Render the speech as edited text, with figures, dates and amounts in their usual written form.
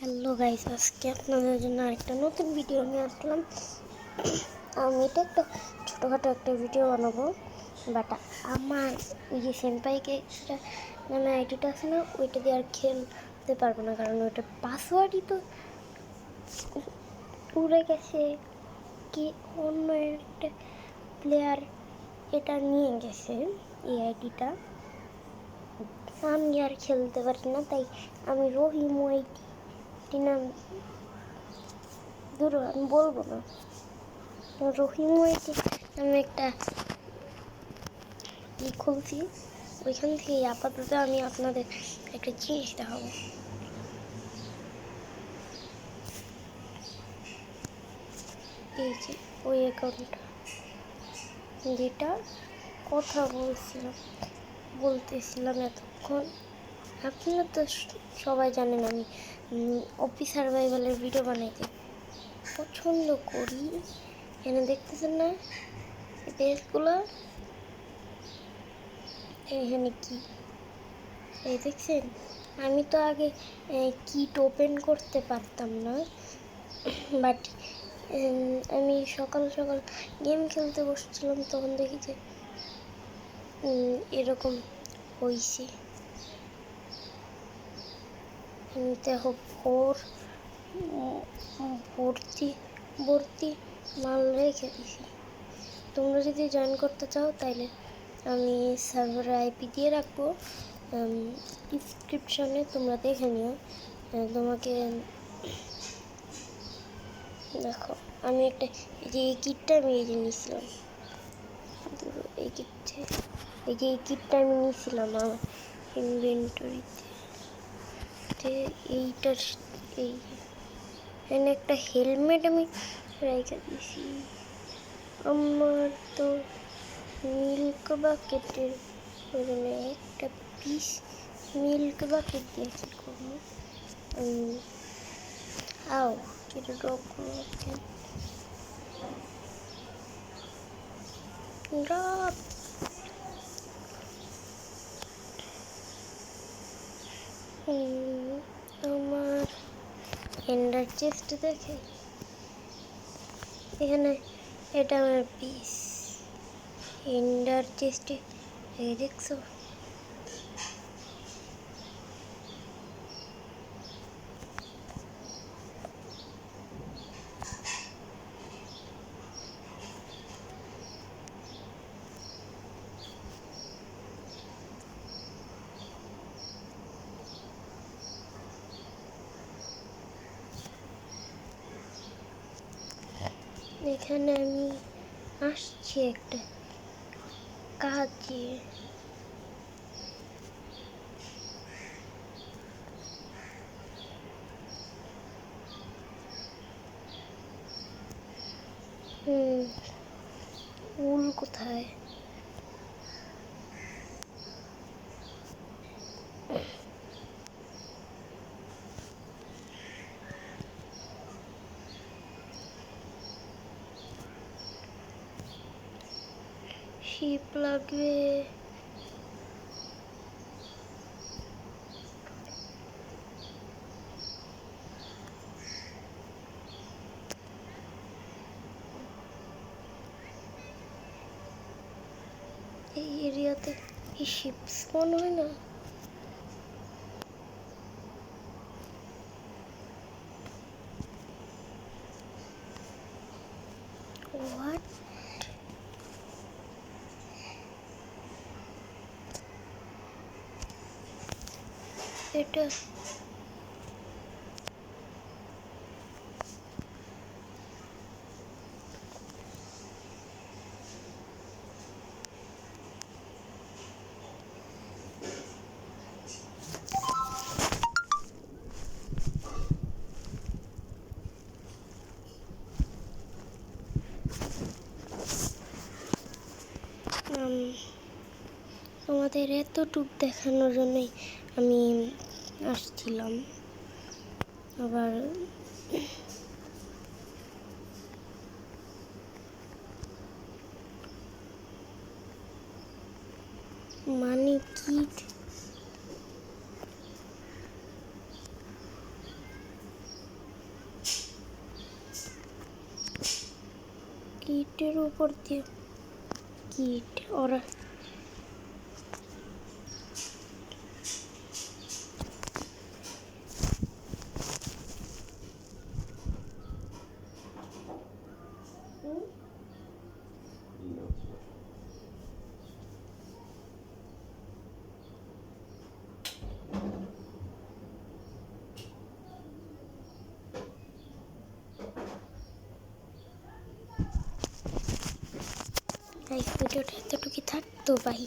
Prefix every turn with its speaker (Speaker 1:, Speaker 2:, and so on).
Speaker 1: Hello guys, আজকে আপনাদের জন্য আরেকটা নতুন ভিডিও নিয়ে আসলাম। আমি এটা একটা ছোটোখাটো একটা ভিডিও বানাবো, বাট আমার ওই যে সেনপাইকে নামে আইডিটা আছে না, ওইটা দিয়ে আর খেলতে পারবো না, কারণ ওইটার পাসওয়ার্ডই তো উড়ে গেছে। কি অন্য একটা প্লেয়ার এটা নিয়ে গেছে, এই আইডিটা আমি আর খেলতে পারি না, তাই আমি রহিম আইডি নাম ধরো আমি বলবো না, রহিম আইডি আমি একটা খুলছি, ওইখান থেকে আপাতত আমি আপনাদের একটা জিনিস দেখাবো। এই যে ওই অ্যাকাউন্টটা যেটা কথা বলতেছিলাম এতক্ষণ, আপনারা তো সবাই জানেন আমি অফিস সার্ভাইভালের ভিডিও বানাইতে পছন্দ করি। এখানে দেখতেছেন না এই পেজগুলো, এখানে কি এই দেখছেন, আমি তো আগে কিট ওপেন করতে পারতাম না, বাট আমি সকাল সকাল গেম খেলতে বসছিলাম, তখন দেখি যে এরকম হয়েছে। দেখো ভর্তি মাল রেখে দিছি। তোমরা যদি জয়েন করতে চাও তাইলে আমি সার্ভারের আইপি দিয়ে রাখবো ডিসক্রিপশনে, তোমরা দেখে নিও। তোমাকে দেখো আমি একটা এই কিটটা আমি এই যে নিয়েছিলাম, এই কিটটা আমি নিয়েছিলাম আমার ইনভেন্টরিতে। এইটার এই এখানে একটা হেলমেট আমি রেখে দিয়েছি। আমার তো মিল্ক বাকেটের ওখানে একটা পিস মিল্ক বাকেট দিয়ে কী করবো, আও এটা ডগগুলো ডগ আমার এন্ডার চেস্ট দেখে এখানে এটা আমার পিস এন্ডার চেস্টে দেখছো। এখানে আমি আসছি একটা কাজে, উল কোথায়, শিপ লাগবে। এই এরিয়াতে এই শিপ স্পন হয় না। হোয়াট, এটা আমাদের এতটুক দেখানোর জন্যই আমি আসছিলাম। আবার মানে কি কিটের উপর দিয়ে কিট ওরা ভিডিওটা এতটুকু থাকতো ভাই।